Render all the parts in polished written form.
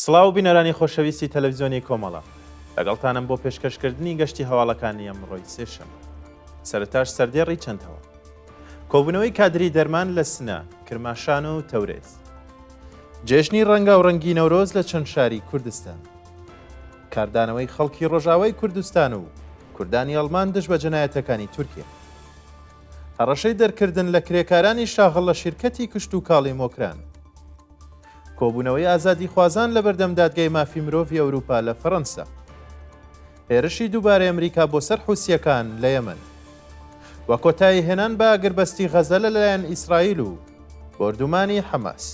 سڵاو بینەرانی خۆشەویستی تەلەڤیزیۆنی کۆمەڵە، لەگەڵتانم بۆ پێشکەشکردنی گەشتی هەواڵەکانی ئەمڕۆی سێشەمە. سەرەتاش سەردێڕی چەندەوە. کۆبوونەوەی کادری دەرمان لە سنە، کرماشان و تەورێز. جێژنی ڕەنگا و ڕەنگی نەورۆز لە چەند شاری کوردستان. کاردانەوەی خەڵکی ڕۆژاوای کوردستان و کوردانی ئەڵمان دژ بە جەنایەتەکانی تورکیا. هەڕەشەی دەرکردن لە کرێکارانی شاغڵ لە شیرکەتی کشت و کاڵی مۆکران. کۆبوونەوەی ئازادی خوازان لە بەردەم دادگای مافی مرۆڤی ئەوروپا لە فەڕەنسا. هێرشی دووبارەی ئەمریکا بۆ سەر حوسیەکان لە یەمەن. وە کۆتایی هێنان بە ئاگربەستی غەزە لەلایەن ئیسرائیل و بۆردومانی حەماس.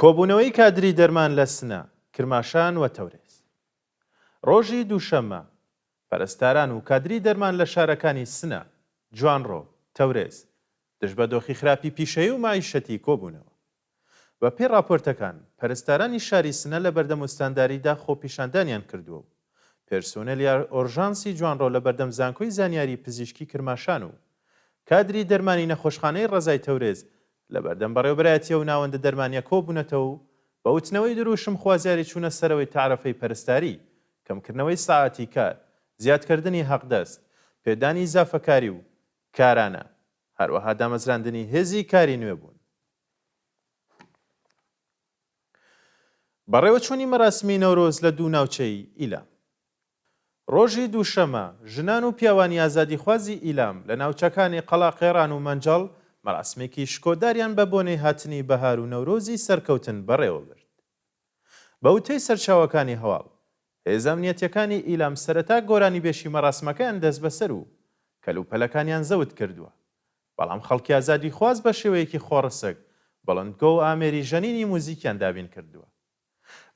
کۆبوونەوەی کادری دەرمان لە سنە، کرماشان و تەورێز. ڕۆژی دووشەممە پەرستاران و کادری دەرمان لە شارەکانی سنە، جوانڕۆ، تەورێز دژ بە دۆخی خراپی پیشەیی و مایشەتی کۆبوونەوە. بە پێی راپۆرتەکان پەرستارانی شاری سنە لە بەردەم وستانداریدا خۆپیشاندانیان کردووە و پێرسۆنێلی ئۆرژانسی جوانڕۆ لە بەردەم زانکۆی زانیاری پزیشکی کرماشان و کادری دەرمانی نەخۆشخانەی ڕەزای تەورێز لە بەردەم بەڕێوەبەرایەتیە و ناوەندە دەرمانیە کۆبوونەتەوە و بە وتنەوەی دروشم خوازیاری چوونە سەرەوەی تعرەفەی پەرستاری، کەمکردنەوەی ساعەتی کار، زیادکردنی حەقدەست، پێدانی زافەکاری و کارانە، هەروەها دامەزراندنی هێزی کاری نوێ بوون. بەڕێوەچوونی مەراسمی نەورۆز لە دوو ناوچەی ئیلام. ڕۆژی دووشەمە ژنان و پیاوانی ئازادی خوازی ئیلام لە ناوچەکانی قەڵا قێران و مەنجەڵ مەراسمێکی شکۆداریان بە بۆنەی هاتنی بەهار و نەورۆزی سەرکەوتن بەڕێوە برد. بە وتەی سەرچاوەکانی هەواڵ، هێزە ئەمنیەتیەکانی ئیلام سەرەتا گۆرانی بێشی مەراسمەکەیان دەست بەسەر و کەلوپەلەکانیان زەوت کردووە، بەڵام خەڵکی ئازادی خواز بە شێوەیەکی خۆڕەسەک بەڵندگۆ و ئامێری ژەنینی موزیکیان دابین کردووە.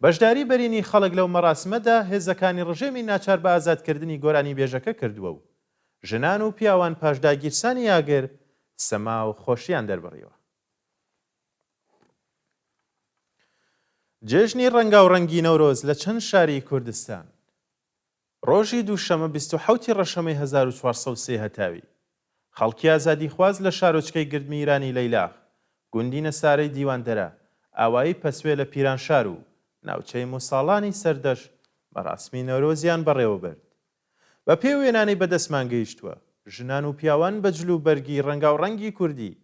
بەشداری بەرینی خەڵک لەو مەراسمەدا هێزەکانی ڕژێمی ناچار بە ئازادکردنی گۆرانی بێژەکە کردووە و ژنان و پیاوان پاشداگیرسانی یاگر سەما و خۆشیان دەربڕیەوە. جێژنی ڕەنگا و ڕەنگی نەورۆز لە چەند شاری کوردستان. ڕۆژی دووشەمە 27 ڕەشەمەی 1403 هەتاوی خەڵکی ئازادی خواز لە شارۆچکەی گردمی ئیرانی لەیلاخ، گوندی نەسارەی دیواندەرە، ئاوایی پەسوێ لە پیرانشار و ناوچەی موساڵانی سەردەش مەراسمی نەورۆزیان بەڕێوە برد. بە پێی وێنانەی بەدەستمان گەیشتووە، ژنان و پیاوان بە جلو بەرگی ڕەنگا و ڕەنگی کوردی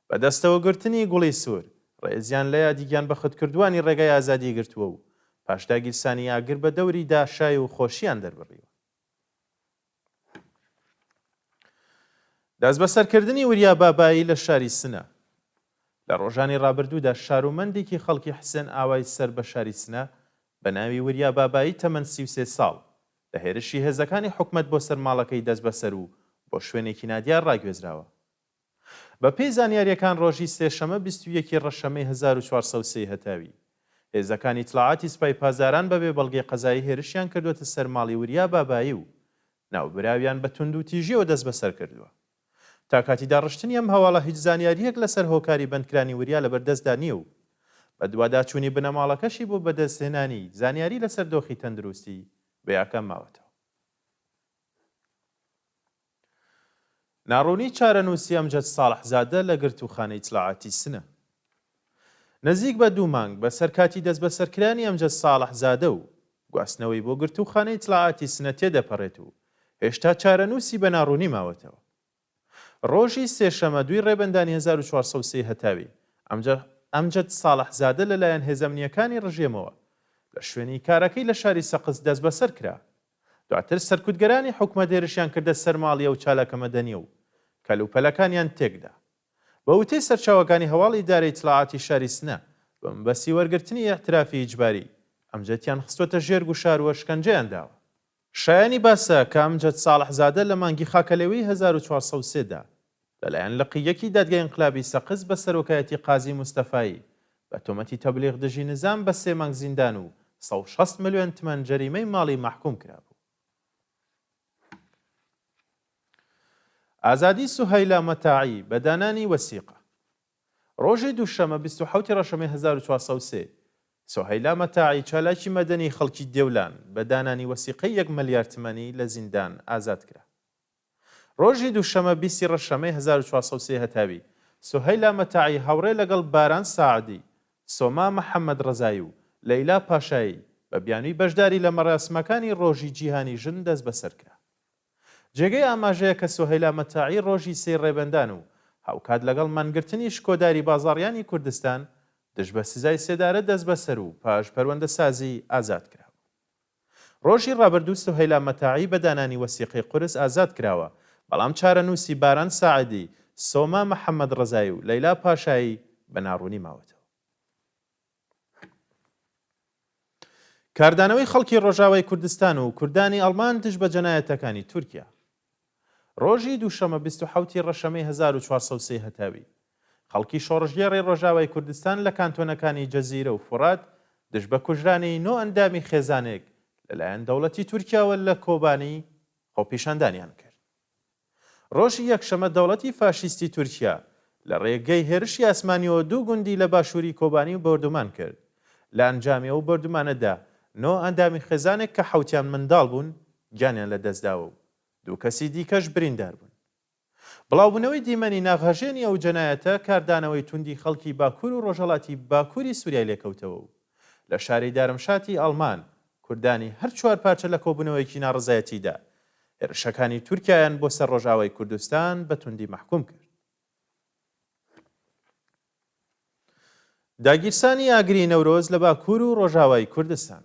بەدەستەوە گرتنی گوڵی سوور ڕێزیان لە یادیگیان بە خودکردوانی ڕێگای ئازادی گرتووە و پاشداگیرسانی ئاگر بە دەوریدا شای و خۆشیان دەربڕیوە. دەست بەسەرکردنی وریا بابایی لە شاری سنە. لە ڕۆژانی ڕابردوودا شارومەندێکی خەڵکی حسێن ئاوای سەر بە شاری سنە بە ناوی وریا بابایی تەمەن 33 ساڵ لە هێرشی هێزەکانی حکومەت بۆ سەر ماڵەکەی دەست بەسەر و بۆ شوێنێکی نادیار ڕاگوێزراوە. بە پێی زانیاریەکان ڕۆژی سێشەمە 21 ڕەشەمەی 1403 هەتاوی هێزەکانی ئیتلاعاتی سوپای پازاران بەبێ بەڵگەی قەزایی هێرشیان کردوەتە سەر ماڵی وریا بابایی و ناوبراویان بە توند و تیژیەوە دەست بەسەر کردووە. تا کاتی داڕشتنی ئەم هەواڵە هیچ زانیاریەک لەسەر هۆکاری بەندکرانی وریا لەبەردەستدا نییە و بە دوواداچوونی بنەماڵەکەشی بۆ بەدەستهێنانی زانیاری لەسەر دۆخی تەندروستی بەیاکەم ماوەتەوە. ناڕوونی چارەنووسی ئەمجەد ساڵحزادە لە گرتوخانەی ئیتلاعاتی سنە. نزیک بە 2 مانگ بە سەرکاتی دەست بەسەرکرانی ئەمجەد ساڵحزادە و گواستنەوەی بۆ گرتوخانەی ئیتلاعاتی سنە تێدەپەڕێت و هێشتا چارەنووسی بە ناڕوونی ماوەتەوە. ڕۆژی سێشەمە 2 ڕێبەندانی 1403 هەتاوی ئەمجەد ساڵحزادە لەلایەن هێزەمنیەکانی ڕژێمەوە لە شوێنی کارەکەی لە شاری سەقز دەست بەسەر کرا. دواتر سەرکوتگەرانی حکومەت هێرشیان کردە سەر ماڵیە و چالاکە مەدەنیە و کەلوپەلەکانیان تێکدا. بە وتەی سەرچاوەکانی هەواڵی ئیدارەی ئیتلاعاتی شاری سنە بە مەبەستی وەرگرتنی ئەحترافی ئیجباری ئەمجەدیان خستۆتە ژێرگ و شار و شکنجەیان داوە. شایانی باسە کە ئەمجەد ساڵحزادە لە مانگی خاکەلێوەی 1403دا لەلایەن لقیەکی دادگای ئینقلابی سەقز بە سەرۆکایەتی قازی مستەفایی بە تۆمەتی تەبلیغ دژی نزام بە 3 مانگ زیندان و 160 ملیۆن تمەن جەریمەی ماڵی محکوم کرابوو. ئازادی سوهەیلا مەتاعی بە دانانی وەسیقە. ڕۆژی دووشەمە 27 ڕەشەمەی 1403 سۆهەیلا مەتاعی چالاکی مەدەنی خەڵکی دێولان بە دانانی وەسیقەی 1 ملیار تمەنی لە زیندان ئازاد کرا. ڕۆژی دووشەمە 20 ڕەشەمەی 1403 هەتاوی سۆهەیلا مەتاعی هاوڕێ لەگەڵ باران ساعدی، سۆما محەممەد ڕەزایی و لەیلا پاشایی بە بیانووی بەشداری لە مەراسمەکانی ڕۆژی جیهانی ژن دەست بەسەرکرا. جێگەی ئاماژەیە کە سۆهەیلا مەتاعی ڕۆژی سێ ڕێبەندان و هاوکات لەگەڵ مانگرتنی شکۆداری بازاڕیانی کوردستان دژ بە سزای سێدارە دەست بەسەر و پاش پەروەندە سازی ئازاد کرا. ڕۆژی ڕابردوو سۆهەیلا مەتاعی بە دانانی وەسیقەی قورس ئازاد کراوە، بەڵام چارەنووسی باران ساعدی، سۆما محەممەد ڕەزایی و لەیلا پاشایی بە ناڕوونی ماوەتەوە. کاردانەوەی خەڵکی ڕۆژاوای کوردستان و کوردانی ئەڵمان دژ بە جەنایەتەکانی تورکیا. ڕۆژی دووشەمە 27 ڕەشەمەی 1403 هەتاوی خەڵکی شۆڕژگێڕی ڕۆژاوای کوردستان لە کانتۆنەکانی جەزیرە و فورات دژ بە کوژرانی 9 ئەندامی خێزانێک لەلایەن دەوڵەتی تورکیاوە لە کۆبانی خۆپیشاندانیان کرد. ڕۆژی یەکشەمە دەوڵەتی فاشیستی تورکیا لە ڕێگەی هێرشی ئاسمانیەوە 2 گوندی لە باشووری کۆبانی بەردومان کرد. لە ئەنجامیەوە و بەردومانەدا 9 ئەندامی خێزانێک کە حوتیان منداڵ بوون گیانیان لە دەستداوە و 2 کەسی دیکەش بریندار بوون. بڵاوبوونەوەی دیمەنی ناغەژێنی ئەو جەنایەتە کاردانەوەی توندی خەڵکی باکوور و ڕۆژهەڵاتی باکووری سووریا لێکەوتەوە و لە شاری دارمشاتی ئەڵمان کوردانی هەر 4 پارچە لە کۆبوونەوەیەکی ناڕزایەتیدا هێرشەکانی تورکیایان بۆ سەر ڕۆژاوای کوردستان بە توندی مەحکوم کرد. داگیرسانی ئاگری نەورۆز لە باکوور و ڕۆژاوای کوردستان.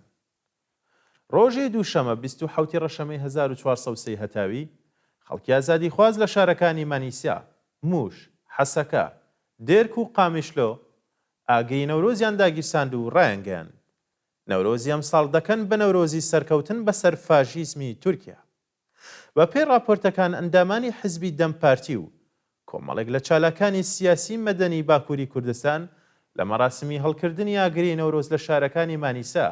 ڕۆژی دووشەمە 27 ڕەشەمەی 1403 هەتاوی خەڵکی ئازادی خواز لە شارەکانی مانیسیا، موش، حەسەکە، دێرک و قامیشلۆ ئاگری نەورۆزیان داگیرساند و ڕایانگەیان. نەورۆزی ئەم ساڵ دەکەن بە نەورۆزی سەرکەوتن بەسەر فاشیزمی تورکیا. بە پێی راپۆرتەکان ئەندامانی حزبی دەم پارتی و کۆمەڵێک لە چالاکانی سیاسی مەدەنی باکووری کوردستان لە مەراسمی هەڵکردنی ئاگری نەورۆز لە شارەکانی مانیسا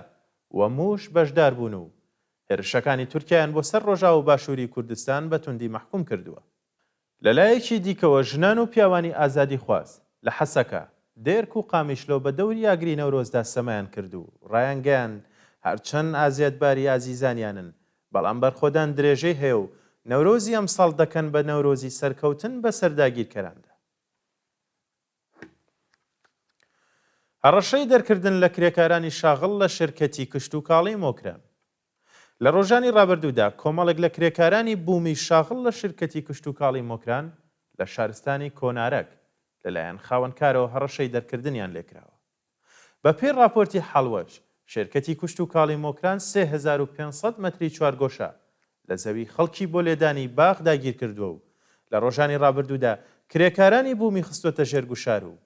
و موش بەشدار بوون و هێرشەکانی تورکیایان بۆ سەر ڕۆژاو و باشووری کوردستان بە توندی مەحکوم کردووە. لەلایەکی دیکەوە ژنان و پیاوانی ئازادی خواز لە حەسەکە، دێرک و قامیشلۆ بە دەوری ئاگری نەورۆزدا سەمایان کرد و ڕایانگەیان هەرچەند ئازیەتباری ئازیزانیانن بەڵام بەرخۆدان درێژەی هەیە و نەورۆزی ئەم ساڵ دەکەن بە نەورۆزی سەرکەوتن بە سەرداگیرکەراندا. هەڕەشەی دەرکردن لە کرێکارانی شاغڵ لە شرکەتی کشت و کاڵی مۆکران. لە ڕۆژانی ڕابردوودا کۆمەڵێک لە کرێکارانی بوومی شاغڵ لە شرکەتی کشت و کاڵی مۆکران لە شارستانی کۆنارەک لەلایەن خاوەنکارەوە هەڕەشەی دەرکردنیان لێکراوە. بە پێی راپۆرتی حەڵوەش شرکەتی کشت و کاڵی مۆکران 3500 مەتری چوارگۆشە لە زەوی خەڵکی بۆ لێدانی باغ داگیر کردووە و لە ڕۆژانی ڕابردوودا کرێکارانی بوومی خستۆتە ژێرگوشار و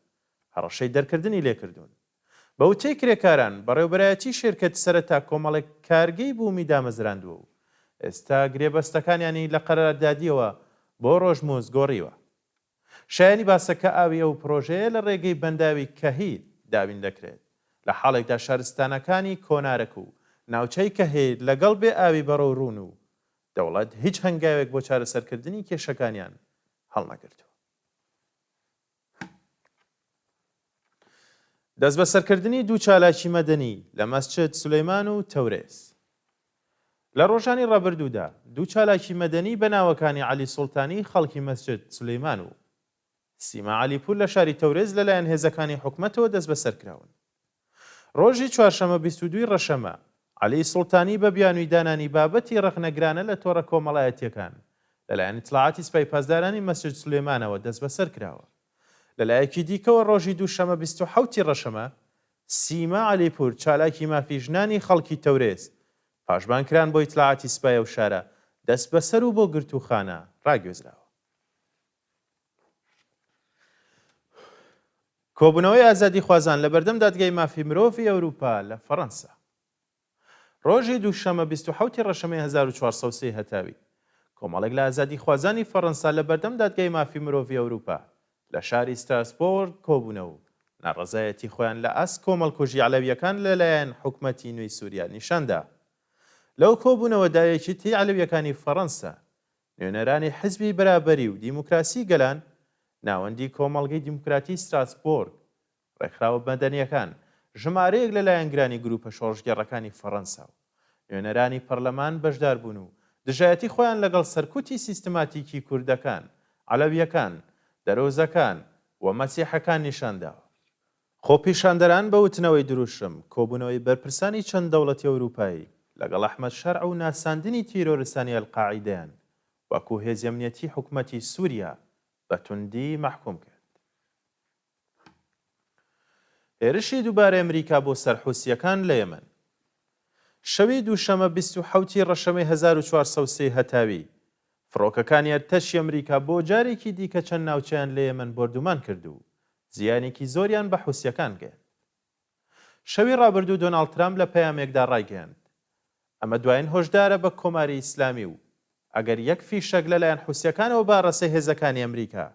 هەڕەشەی دەرکردنی لێکردوون. بە وتەی کرێکاران بەڕێوەبەرایەتی شرکەت سەرەتا کۆمەڵێک کارگەی بوومی دامەزراندووە و ئێستا گرێبەستەکانیانی لە قەراردادیەوە بۆ ڕۆژمۆز گۆڕیوە. شایانی باسەکە ئاوی ئەو پرۆژەیە لە ڕێگەی بەنداوی کەهیر دابین دەکرێت لە حاڵێکدا شارستانەکانی کۆنارەک و ناوچەی کەهیر لەگەڵ بێ ئاوی بەڕۆ ڕوون و دەوڵەت هیچ هەنگاوێک بۆ چارەسەرکردنی کێشەکانیان هەڵنەگرتووە. دەست بە سەرکردنی دوو چالاکی مەدەنی لە مەسجد سولەیمان و تەورێز. لە ڕۆژانی ڕابردوودا دوو چالاکی مەدەنی بە ناوەکانی عەلی سوڵتانی خەڵکی مەسجد سولەیمان و سیما عەلیپور لە شاری تەورێز لەلایەن هێزەکانی حکومەتەوە دەست بەسەر کراون. ڕۆژی چوارشەمە 22 ڕەشەمە عەلی سوڵتانی بە بیانووی دانانی بابەتی ڕەخنەگرانە لە تۆڕە کۆمەڵایەتیەکان لەلایەن ئیتلاعاتی سپای پاسدارانی مەسجد سولەیمانەوە دەست بەسەر کراوە. لەلایەکی دیکەوە ڕۆژی دووشەمە 27 ڕەشەمە سیما عەلیپور چالاکی مافی ژنانی خەڵکی تەورێز پاشبانکران بۆ ئیتلاعاتی سپایە و شارە دەست بەسەر و بۆ گرتوخانە ڕاگوێزراوە. کۆبوونەوەی ئازادی خوازان لە بەردەم دادگای مافی مرۆڤی ئەوروپا لە فەڕەنسا. ڕۆژی دووشەمە 27 ڕەشەمەی 1403 هەتاوی کۆمەڵێک لە ئازادی خوازانی فەڕەنسا لە بەردەم دادگای مافی مرۆڤی ئەوروپا لە شاری ستراسبۆرگ کۆبوونەوە و ناڕەزایەتی خۆیان لە ئەس کۆمەڵکوژی عەلەویەکان لەلایەن حکومەتی نوێی سووریا نیشاندا. لەو کۆبوونەوەدا یەکێتی عەلەویەکانی فەڕەنسا نوێنەرانی حزبی بەرابەری و دیموکراسی گەلان ناوەندی کۆمەڵگەی دیموکراتی ستراسبۆرگ ڕێکخراوە مەدەنیەکان ژمارەیەک لەلایەن گرانی گروپە شۆڕژگەڕەکانی فەڕەنسا و نوێنەرانی پەرلەمان بەشدار بوون و دژایەتی خۆیان لەگەڵ سەرکوتی سیستماتیکی کوردەکان، عەلەویەکان، دەرۆزەکان و مەسیحەکان نیشانداوە. خۆپیشاندەران بە وتنەوەی دروشم کۆبوونەوەی بەرپرسانی چەند دەوڵەتی ئەوروپایی لەگەڵ ئەحمەد شەرع و ناساندنی تیرۆریستانی ئەلقاعیدەیان وەکو هێزی ئەمنیەتی حکوومەتی سووریا بە توندی مەحکوم کرد. هێرشی دووبارە ئەمریکا بۆ سەرحوسیەکان لە یەمەن. شەوی دووشەمە 27 ڕەشەمەی 1403 هەتاوی فڕۆکەکانی ئەرتەشی ئەمریکا بۆ جارێکی دیکە چەند ناوچەیان لە یەمەن بردومان کرد و زیانێکی زۆریان بە حوسیەکان گەیاند. شەوی ڕابردوو دۆناڵد ترامپ لە پەیامێکدا ڕایگەیاند ئەمە دوایین هۆشدارە بە کۆماری ئیسلامی و ئەگەر یەک فیشەک لەلایەن حوسیەکانەوە باڕەسە هێزەکانی ئەمریکا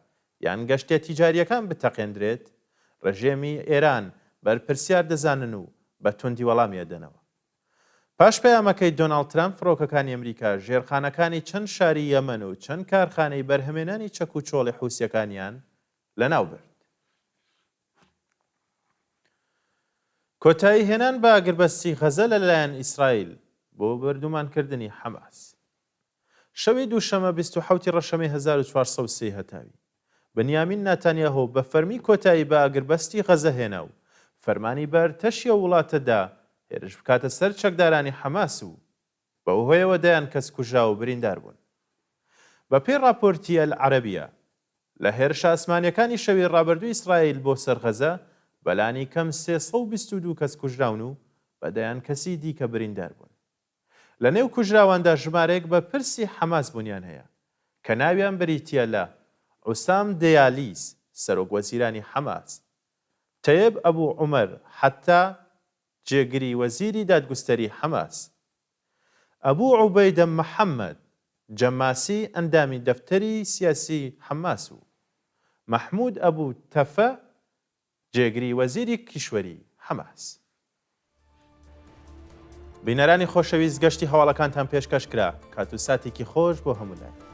یان گەشتێ تیجاریەکان بتەقێندرێت، ڕژێمی ئێران بەرپرسیار دەزانن و بە توندی وەڵامی ئەدەنەوە. پاش پەیامەکەی دۆناڵد ترامپ فڕۆکەکانی ئەمریکا ژێرخانەکانی چەند شاری یەمەن و چەند کارخانەی بەرهەمێنانی چەک و چۆڵی حوسیەکانیان لەناو برد. کۆتایی هێنان بە ئاگربەستی غەزە لەلایەن ئیسرائیل بۆ بەردومانکردنی حەماس. شەوی دووشەمە 27 ڕەشەمەی 1403 هەتاوی بنیامین ناتانیاهۆ بە فەرمی کۆتایی بە ئاگربەستی غەزە هێنا و فەرمانی بە ئەرتەشیە وڵاتەدا هێرش بکاتە سەر چەکدارانی حەماس و بەو هۆیەوە دەیان کەس کوژرا و بریندار بوون. بە پێی راپۆرتی ئەلعەرەبیە لە هێرشە ئاسمانیەکانی شەوی ڕابردووی ئیسرائیل بۆ سەر غەزە بەلانی کەم 322 کەس کوژراون و بەدەیان کەسی دیکە بریندار بوون. لە نێو کوژراواندا ژمارەیەک بە پرسی حەماس بوونیان هەیە کە ناویان بریتیە لە عوسام دەیالیس سەرۆک وەزیرانی حەماس، تەیب ئەبوو عومەر حەتا جێگری وەزیری دادگستەری حەماس، ئەبوو عوبەیدە محەممەد جەماسی ئەندامی دەفتەری سیاسی حەماس و مەحموود ئەبوو تەفە جێگری وەزیری کیشوەری حەماس. بینەرانی خۆشەویست گەشتی هەواڵەکانتان پێشکەش کرا. کات و ساتێکی خۆش بۆ هەموولای.